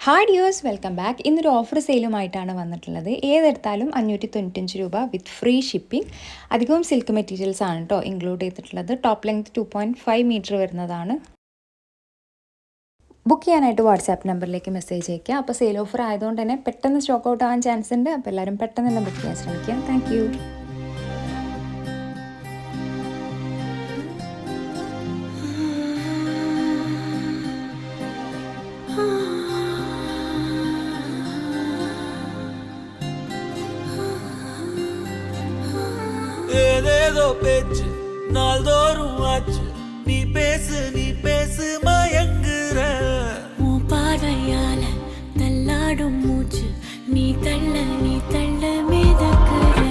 Hi dears, welcome back. ഇന്നൊരു offer സെയിലുമായിട്ടാണ് വന്നിട്ടുള്ളത്. ഏതെടുത്താലും 595 രൂപ വിത്ത് ഫ്രീ ഷിപ്പിംഗ്. അധികവും സിൽക്ക് മെറ്റീരിയൽസ് ആണ് കേട്ടോ ഇൻക്ലൂഡ് ചെയ്തിട്ടുള്ളത്. ടോപ്പ് ലെങ്ത് 2.5 മീറ്റർ വരുന്നതാണ്. ബുക്ക് ചെയ്യാനായിട്ട് വാട്സാപ്പ് നമ്പറിലേക്ക് മെസ്സേജ് അയയ്ക്കുക. അപ്പോൾ സെയിൽ ഓഫർ ആയതുകൊണ്ട് തന്നെ പെട്ടെന്ന് സ്റ്റോക്ക് ഔട്ട് ആവാൻ ചാൻസ് ഉണ്ട്. അപ്പോൾ എല്ലാവരും പെട്ടെന്ന് തന്നെ ബുക്ക് ചെയ്യാൻ ശ്രമിക്കുക. Thank you. ஏதேதோ பேச்சு நாள்தோறும் ஆச்சு. நீ பேசு மயங்குற உன் பார்வையால தள்ளாடும் மூச்சு. நீ தள்ள மிதக்குற.